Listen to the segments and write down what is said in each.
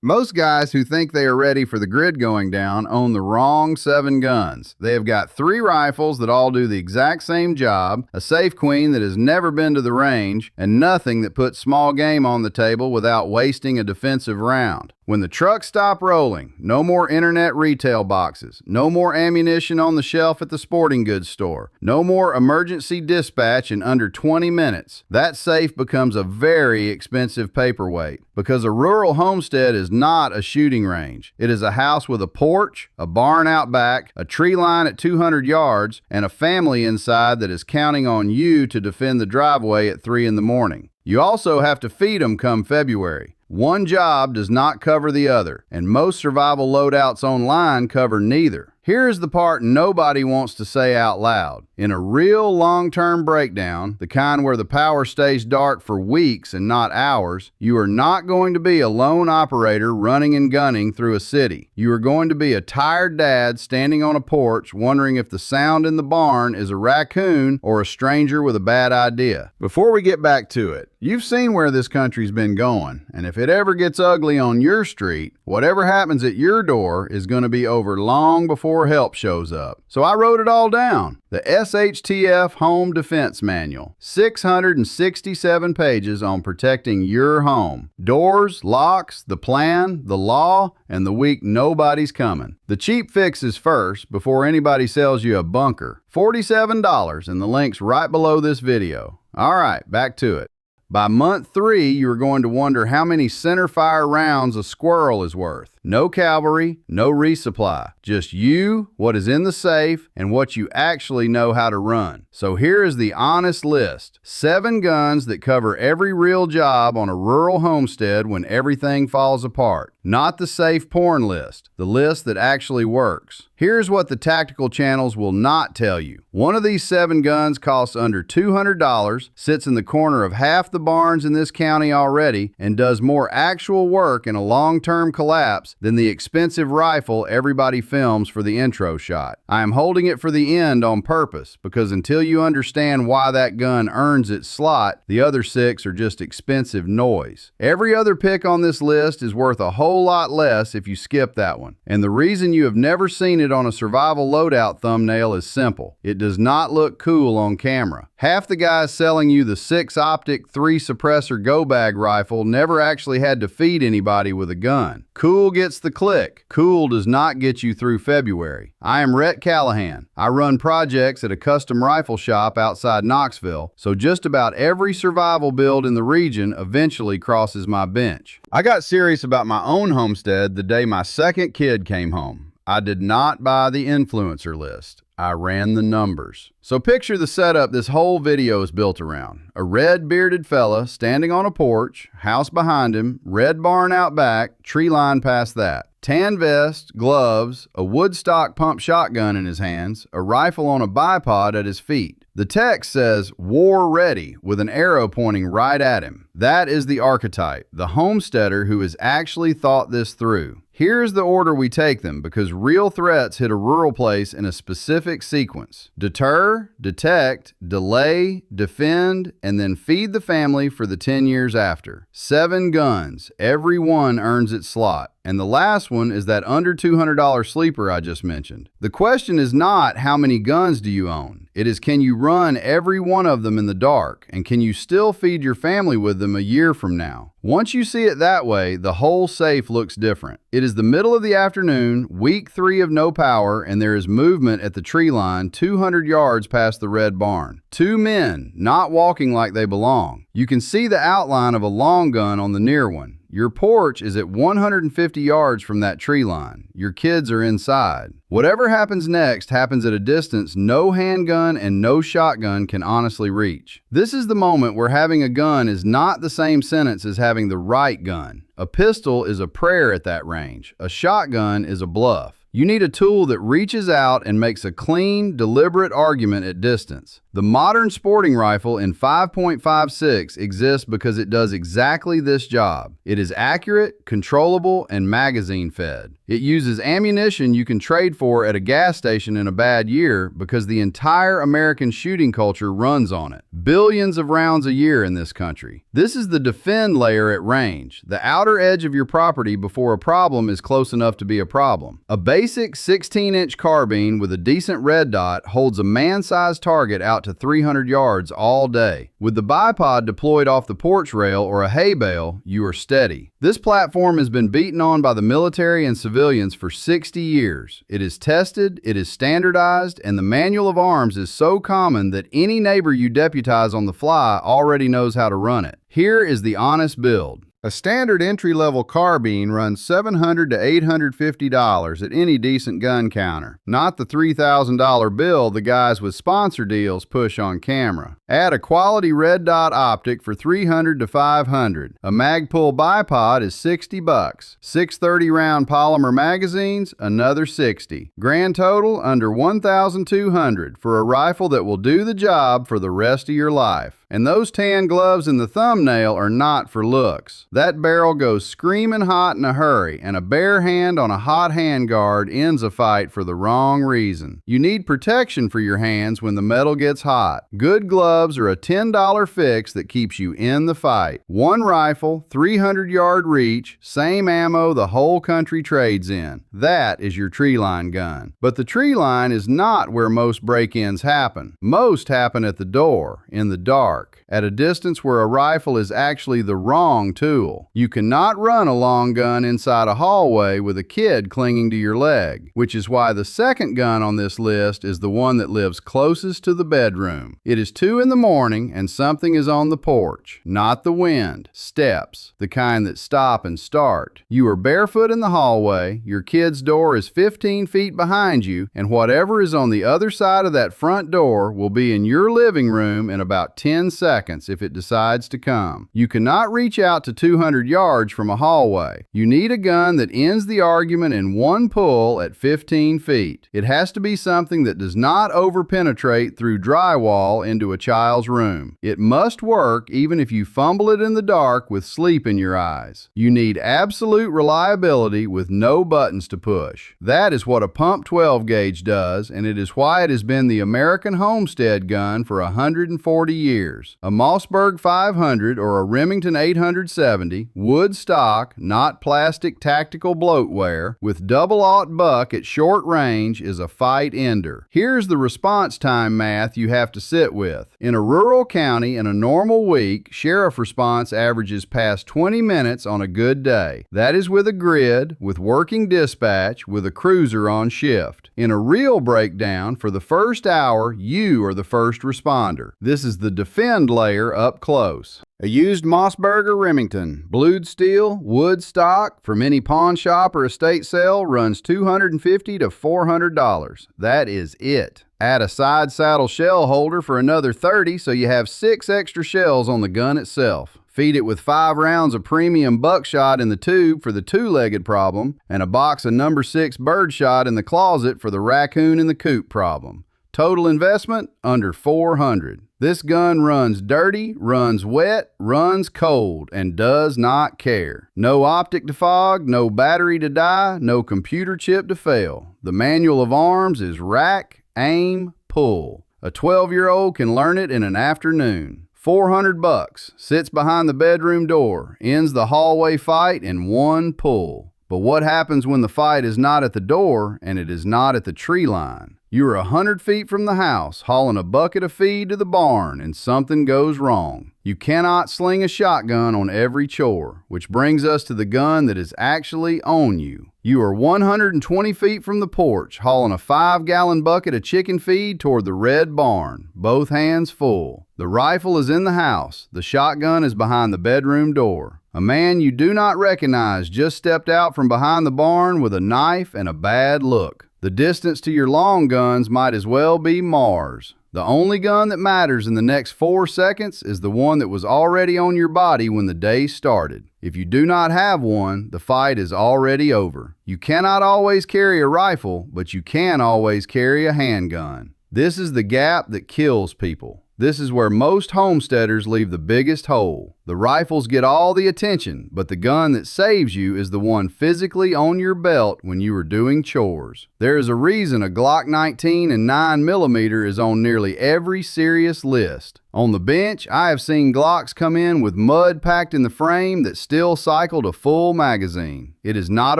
Most guys who think they are ready for the grid going down own the wrong 7 guns. They have got 3 rifles that all do the exact same job, a safe queen that has never been to the range, and nothing that puts small game on the table without wasting a defensive round. When the trucks stop rolling, no more internet retail boxes, no more ammunition on the shelf at the sporting goods store, no more emergency dispatch in under 20 minutes. That safe becomes a very expensive paperweight because a rural homestead is not a shooting range. It is a house with a porch, a barn out back, a tree line at 200 yards, and a family inside that is counting on you to defend the driveway at 3 in the morning. You also have to feed them come February. One job does not cover the other, and most survival loadouts online cover neither. Here is the part nobody wants to say out loud. In a real long-term breakdown, the kind where the power stays dark for weeks and not hours, you are not going to be a lone operator running and gunning through a city. You are going to be a tired dad standing on a porch wondering if the sound in the barn is a raccoon or a stranger with a bad idea. Before we get back to it, you've seen where this country's been going, and if it ever gets ugly on your street, whatever happens at your door is going to be over long before help shows up. So I wrote it all down. The SHTF Home Defense Manual. 667 pages on protecting your home. Doors, locks, the plan, the law, and the week nobody's coming. The cheap fix is first before anybody sells you a bunker. $47, and the link's right below this video. All right, back to it. By month 3, you are going to wonder how many centerfire rounds a squirrel is worth. No cavalry, no resupply. Just you, what is in the safe, and what you actually know how to run. So here is the honest list. 7 guns that cover every real job on a rural homestead when everything falls apart. Not the safe porn list, the list that actually works. Here's what the tactical channels will not tell you. One of these 7 guns costs under $200, sits in the corner of half the barns in this county already, and does more actual work in a long-term collapse than the expensive rifle everybody films for the intro shot. I am holding it for the end on purpose because until you understand why that gun earns its slot, the other 6 are just expensive noise. Every other pick on this list is worth a whole lot less if you skip that one. And the reason you have never seen it on a survival loadout thumbnail is simple. It does not look cool on camera. Half the guys selling you the 6-optic 3-suppressor go-bag rifle never actually had to feed anybody with a gun. Cool gets the click. Cool does not get you through February. I am Rhett Callahan. I run projects at a custom rifle shop outside Knoxville, so just about every survival build in the region eventually crosses my bench. I got serious about my own homestead the day my second kid came home. I did not buy the influencer list. I ran the numbers. So picture the setup this whole video is built around. A red bearded fella standing on a porch, house behind him, red barn out back, tree line past that. Tan vest, gloves, a woodstock pump shotgun in his hands, a rifle on a bipod at his feet. The text says, "War ready," with an arrow pointing right at him. That is the archetype, the homesteader who has actually thought this through. Here's the order we take them because real threats hit a rural place in a specific sequence. Deter, detect, delay, defend, and then feed the family for the 10 years after. 7 guns. Every one earns its slot. And the last one is that under $200 sleeper I just mentioned. The question is not how many guns do you own. It is can you run every one of them in the dark, and can you still feed your family with them a year from now? Once you see it that way, the whole safe looks different. It is the middle of the afternoon, week 3 of no power, and there is movement at the tree line 200 yards past the red barn. 2 men, not walking like they belong. You can see the outline of a long gun on the near one. Your porch is at 150 yards from that tree line. Your kids are inside. Whatever happens next happens at a distance no handgun and no shotgun can honestly reach. This is the moment where having a gun is not the same sentence as having the right gun. A pistol is a prayer at that range. A shotgun is a bluff. You need a tool that reaches out and makes a clean, deliberate argument at distance. The modern sporting rifle in 5.56 exists because it does exactly this job. It is accurate, controllable, and magazine fed. It uses ammunition you can trade for at a gas station in a bad year because the entire American shooting culture runs on it. Billions of rounds a year in this country. This is the defend layer at range, the outer edge of your property before a problem is close enough to be a problem. A basic 16-inch carbine with a decent red dot holds a man-sized target out to 300 yards all day. With the bipod deployed off the porch rail or a hay bale, you are steady. This platform has been beaten on by the military and civilians for 60 years. It is tested, it is standardized, and the manual of arms is so common that any neighbor you deputize on the fly already knows how to run it. Here is the honest build. A standard entry-level carbine runs $700 to $850 at any decent gun counter, not the $3,000 bill the guys with sponsor deals push on camera. Add a quality red dot optic for $300 to $500. A Magpul bipod is $60. 630 round polymer magazines, another $60. Grand total under $1,200 for a rifle that will do the job for the rest of your life. And those tan gloves in the thumbnail are not for looks. That barrel goes screaming hot in a hurry, and a bare hand on a hot handguard ends a fight for the wrong reason. You need protection for your hands when the metal gets hot. Good gloves are a $10 fix that keeps you in the fight. One rifle, 300-yard reach, same ammo the whole country trades in. That is your tree line gun. But the tree line is not where most break-ins happen. Most happen at the door, in the dark, at a distance where a rifle is actually the wrong tool. You cannot run a long gun inside a hallway with a kid clinging to your leg, which is why the second gun on this list is the one that lives closest to the bedroom. It is 2 in the morning and something is on the porch, not the wind, steps, the kind that stop and start. You are barefoot in the hallway, your kid's door is 15 feet behind you, and whatever is on the other side of that front door will be in your living room in about 10 seconds if it decides to come. You cannot reach out to 200 yards from a hallway. You need a gun that ends the argument in one pull at 15 feet. It has to be something that does not over-penetrate through drywall into a child's room. It must work even if you fumble it in the dark with sleep in your eyes. You need absolute reliability with no buttons to push. That is what a pump 12 gauge does, and it is why it has been the American homestead gun for 140 years. A Mossberg 500 or a Remington 870, wood stock, not plastic tactical bloatware, with double-aught buck at short range is a fight ender. Here's the response time math you have to sit with. In a rural county in a normal week, sheriff response averages past 20 minutes on a good day. That is with a grid, with working dispatch, with a cruiser on shift. In a real breakdown, for the first hour, you are the first responder. This is the defend layer up close. A used Mossberg or Remington, blued steel, wood stock, from any pawn shop or estate sale runs $250 to $400. That is it. Add a side saddle shell holder for another $30 so you have 6 extra shells on the gun itself. Feed it with 5 rounds of premium buckshot in the tube for the two-legged problem, and a box of number 6 birdshot in the closet for the raccoon in the coop problem. Total investment, under $400. This gun runs dirty, runs wet, runs cold, and does not care. No optic to fog, no battery to die, no computer chip to fail. The manual of arms is rack, aim, pull. A 12-year-old can learn it in an afternoon. $400, sits behind the bedroom door, ends the hallway fight in one pull. But what happens when the fight is not at the door and it is not at the tree line? You are 100 feet from the house, hauling a bucket of feed to the barn, and something goes wrong. You cannot sling a shotgun on every chore, which brings us to the gun that is actually on you. You are 120 feet from the porch, hauling a 5-gallon bucket of chicken feed toward the red barn, both hands full. The rifle is in the house. The shotgun is behind the bedroom door. A man you do not recognize just stepped out from behind the barn with a knife and a bad look. The distance to your long guns might as well be Mars. The only gun that matters in the next 4 seconds is the one that was already on your body when the day started. If you do not have one, the fight is already over. You cannot always carry a rifle, but you can always carry a handgun. This is the gap that kills people. This is where most homesteaders leave the biggest hole. The rifles get all the attention, but the gun that saves you is the one physically on your belt when you are doing chores. There is a reason a Glock 19 and 9mm is on nearly every serious list. On the bench, I have seen Glocks come in with mud packed in the frame that still cycled a full magazine. It is not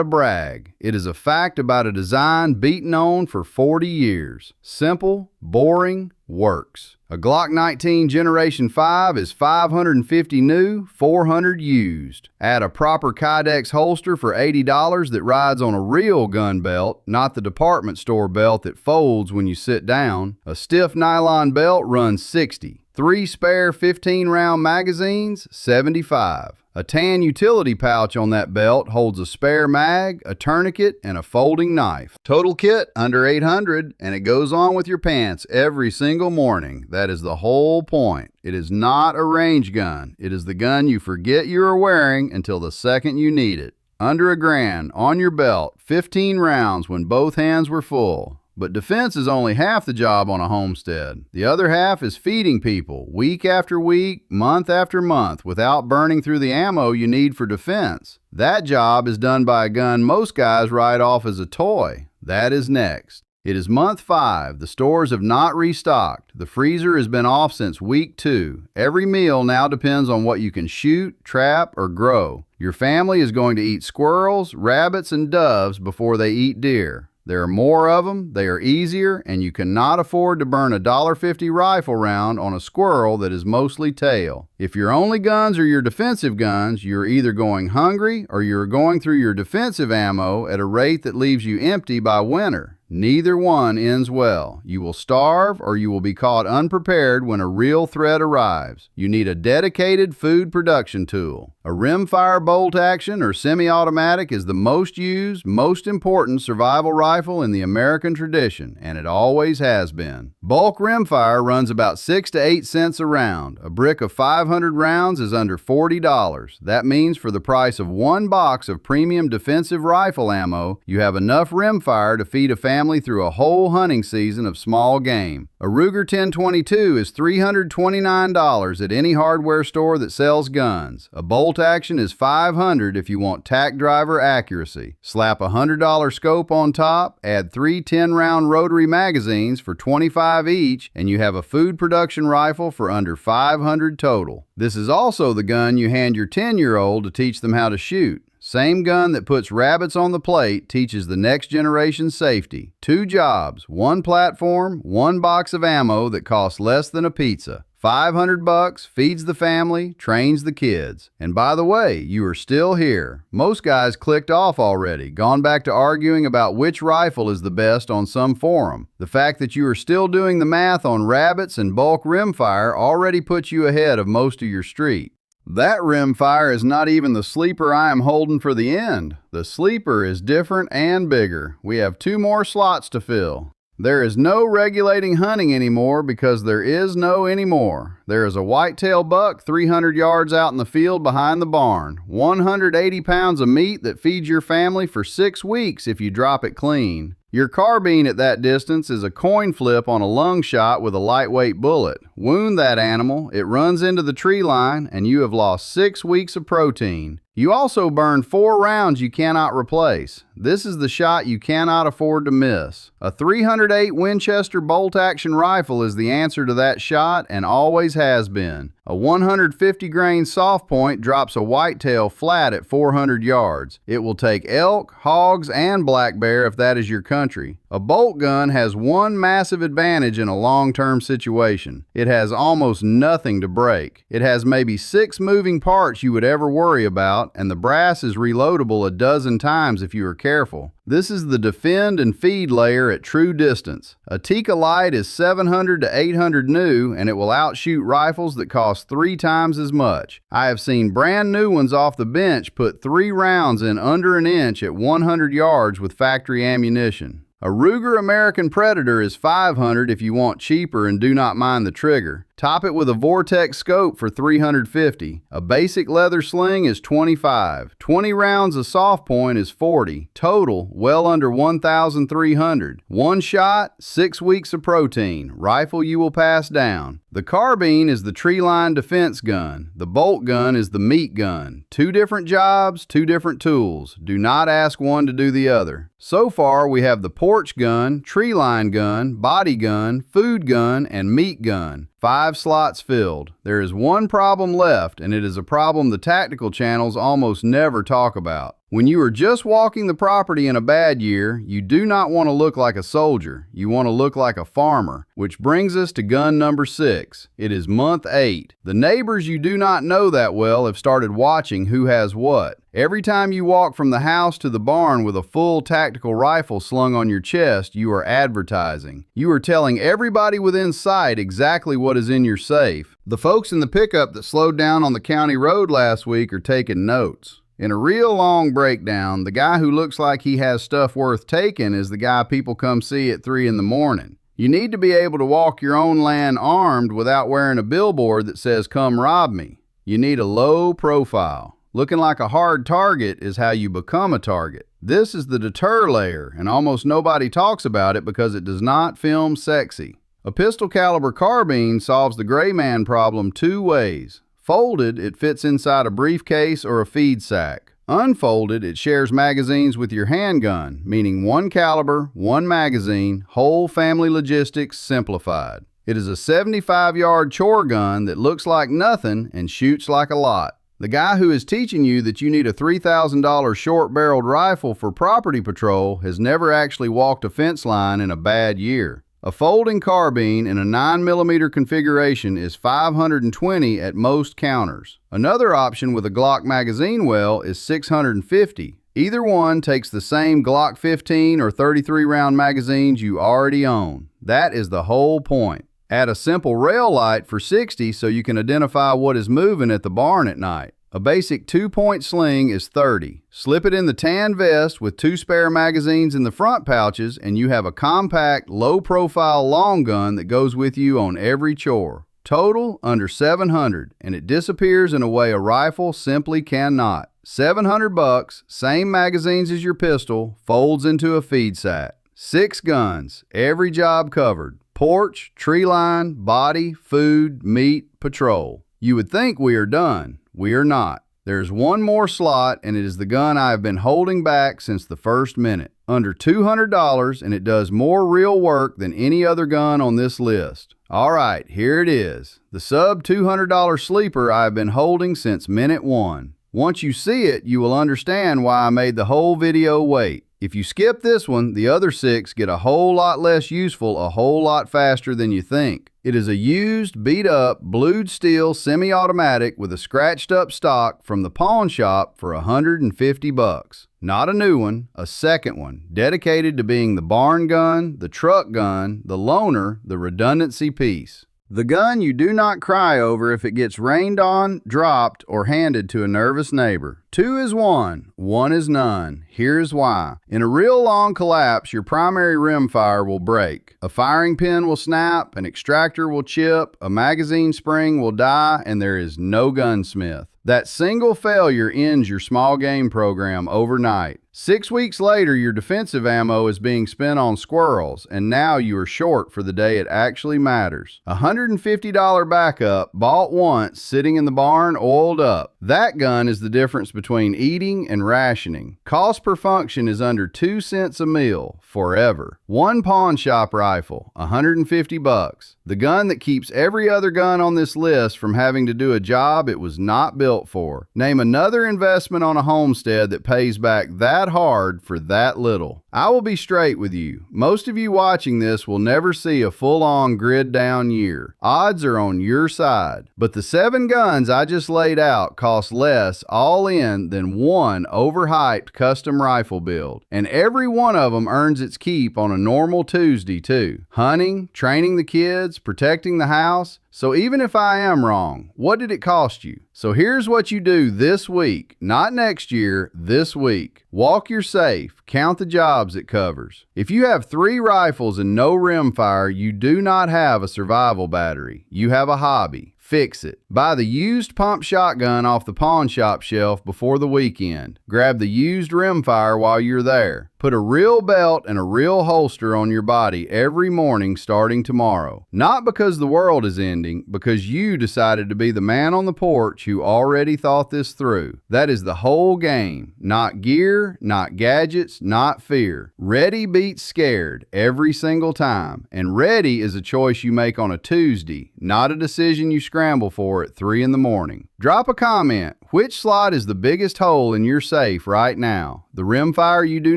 a brag. It is a fact about a design beaten on for 40 years. Simple, boring, works. A Glock 19 Generation 5 is $550 new, $400 used. Add a proper Kydex holster for $80 that rides on a real gun belt, not the department store belt that folds when you sit down. A stiff nylon belt runs $60. 3 spare 15-round magazines, $75. A tan utility pouch on that belt holds a spare mag, a tourniquet, and a folding knife. Total kit under $800, and it goes on with your pants every single morning. That is the whole point. It is not a range gun. It is the gun you forget you are wearing until the second you need it. Under $1,000, on your belt, 15 rounds when both hands were full. But defense is only half the job on a homestead. The other half is feeding people week after week, month after month, without burning through the ammo you need for defense. That job is done by a gun most guys write off as a toy. That is next. It is month 5. The stores have not restocked. The freezer has been off since week 2. Every meal now depends on what you can shoot, trap, or grow. Your family is going to eat squirrels, rabbits, and doves before they eat deer. There are more of them, they are easier, and you cannot afford to burn a $1.50 rifle round on a squirrel that is mostly tail. If your only guns are your defensive guns, you're either going hungry or you're going through your defensive ammo at a rate that leaves you empty by winter. Neither one ends well. You will starve or you will be caught unprepared when a real threat arrives. You need a dedicated food production tool. A rimfire bolt action or semi-automatic is the most used, most important survival rifle in the American tradition, and it always has been. Bulk rimfire runs about 6 to 8 cents a round. A brick of 500 rounds is under $40. That means for the price of one box of premium defensive rifle ammo, you have enough rimfire to feed a family through a whole hunting season of small game. A Ruger 1022 is $329 at any hardware store that sells guns. A bolt action is $500 if you want tack driver accuracy. Slap a $100 scope on top, add 3 10-round rotary magazines for $25 each, and you have a food production rifle for under $500 total. This is also the gun you hand your 10-year-old to teach them how to shoot. Same gun that puts rabbits on the plate teaches the next generation safety. 2 jobs, 1 platform, 1 box of ammo that costs less than a pizza. $500, feeds the family, trains the kids. And by the way, you are still here. Most guys clicked off already, gone back to arguing about which rifle is the best on some forum. The fact that you are still doing the math on rabbits and bulk rimfire already puts you ahead of most of your street. That rimfire is not even the sleeper I am holding for the end. The sleeper is different and bigger. We have 2 more slots to fill. There is no regulating hunting anymore because there is no anymore. There is a whitetail buck 300 yards out in the field behind the barn. 180 pounds of meat that feeds your family for 6 weeks if you drop it clean. Your carbine at that distance is a coin flip on a lung shot with a lightweight bullet. Wound that animal, it runs into the tree line, and you have lost 6 weeks of protein. You also burn 4 rounds you cannot replace. This is the shot you cannot afford to miss. A 308 Winchester bolt-action rifle is the answer to that shot and always has been. A 150 grain soft point drops a whitetail flat at 400 yards. It will take elk, hogs, and black bear if that is your country. A bolt gun has one massive advantage in a long-term situation. It has almost nothing to break. It has maybe 6 moving parts you would ever worry about, and the brass is reloadable a dozen times if you are careful. This is the defend and feed layer at true distance. A Tikka Light is $700 to $800 new, and it will outshoot rifles that cost 3 times as much. I have seen brand new ones off the bench put 3 rounds in under an inch at 100 yards with factory ammunition. A Ruger American Predator is $500 if you want cheaper and do not mind the trigger. Top it with a Vortex scope for $350. A basic leather sling is $25. 20 rounds of soft point is $40. Total, well under $1,300. One shot, 6 weeks of protein. Rifle you will pass down. The carbine is the tree line defense gun. The bolt gun is the meat gun. 2 different jobs, 2 different tools. Do not ask one to do the other. So far, we have the porch gun, tree line gun, body gun, food gun, and meat gun. 5 slots filled. There is one problem left, and it is a problem the tactical channels almost never talk about. When you are just walking the property in a bad year, you do not want to look like a soldier. You want to look like a farmer, which brings us to gun number 6. It is month 8. The neighbors you do not know that well have started watching who has what. Every time you walk from the house to the barn with a full tactical rifle slung on your chest, you are advertising. You are telling everybody within sight exactly what is in your safe. The folks in the pickup that slowed down on the county road last week are taking notes. In a real long breakdown, the guy who looks like he has stuff worth taking is the guy people come see at 3 in the morning. You need to be able to walk your own land armed without wearing a billboard that says, "Come rob me." You need a low profile. Looking like a hard target is how you become a target. This is the deter layer, and almost nobody talks about it because it does not film sexy. A pistol caliber carbine solves the gray man problem 2 ways. Folded, it fits inside a briefcase or a feed sack. Unfolded, it shares magazines with your handgun, meaning 1 caliber, 1 magazine, whole family logistics simplified. It is a 75-yard chore gun that looks like nothing and shoots like a lot. The guy who is teaching you that you need a $3,000 short-barreled rifle for property patrol has never actually walked a fence line in a bad year. A folding carbine in a 9mm configuration is $520 at most counters. Another option with a Glock magazine well is $650. Either one takes the same Glock 15 or 33 round magazines you already own. That is the whole point. Add a simple rail light for $60 so you can identify what is moving at the barn at night. A basic 2-point sling is $30. Slip it in the tan vest with 2 spare magazines in the front pouches and you have a compact, low-profile long gun that goes with you on every chore. Total under $700, and it disappears in a way a rifle simply cannot. $700, same magazines as your pistol, folds into a feed sack. 6 guns, every job covered. Porch, tree line, body, food, meat, patrol. You would think we are done. We are not. There's one more slot, and it is the gun I have been holding back since the first minute. Under $200, and it does more real work than any other gun on this list. All right, here it is. The sub $200 sleeper I have been holding since minute 1. Once you see it, you will understand why I made the whole video wait. If you skip this one, the other 6 get a whole lot less useful a whole lot faster than you think. It is a used, beat-up, blued steel semi-automatic with a scratched-up stock from the pawn shop for $150. Not a new one, a second one, dedicated to being the barn gun, the truck gun, the loaner, the redundancy piece. The gun you do not cry over if it gets rained on, dropped, or handed to a nervous neighbor. 2 is 1, 1 is none. Here's why. In a real long collapse, your primary rimfire will break. A firing pin will snap, an extractor will chip, a magazine spring will die, and there is no gunsmith. That single failure ends your small game program overnight. 6 weeks later, your defensive ammo is being spent on squirrels, and now you are short for the day it actually matters. $150 backup, bought once, sitting in the barn, oiled up. That gun is the difference between eating and rationing. Cost per function is under 2 cents a meal, forever. One pawn shop rifle, $150. The gun that keeps every other gun on this list from having to do a job it was not built for. Name another investment on a homestead that pays back that hard for that little. I will be straight with you. Most of you watching this will never see a full-on grid down year. Odds are on your side. But the 7 guns I just laid out cost less all in than one overhyped custom rifle build. And every one of them earns its keep on a normal Tuesday too. Hunting, training the kids, protecting the house. So even if I am wrong, what did it cost you? So here's what you do this week, not next year, this week. Walk your safe. Count the jobs it covers. If you have 3 rifles and no rimfire, you do not have a survival battery. You have a hobby. Fix it. Buy the used pump shotgun off the pawn shop shelf before the weekend. Grab the used rimfire while you're there. Put a real belt and a real holster on your body every morning starting tomorrow. Not because the world is ending, because you decided to be the man on the porch who already thought this through. That is the whole game. Not gear, not gadgets, not fear. Ready beats scared every single time. And ready is a choice you make on a Tuesday, not a decision you scramble for at 3 in the morning. Drop a comment. Which slot is the biggest hole in your safe right now? The rimfire you do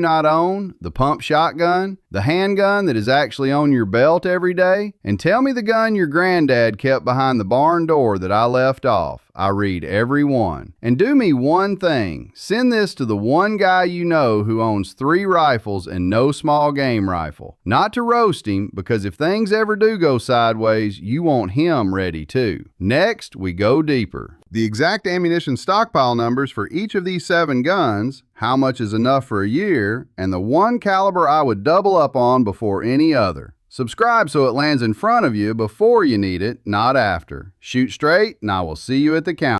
not own? The pump shotgun? The handgun that is actually on your belt every day? And tell me the gun your granddad kept behind the barn door that I left off. I read every one. And do me one thing. Send this to the one guy you know who owns 3 rifles and no small game rifle. Not to roast him, because if things ever do go sideways, you want him ready too. Next, we go deeper. The exact ammunition stockpile numbers for each of these 7 guns, how much is enough for a year, and the one caliber I would double up on before any other. Subscribe so it lands in front of you before you need it, not after. Shoot straight, and I will see you at the counter.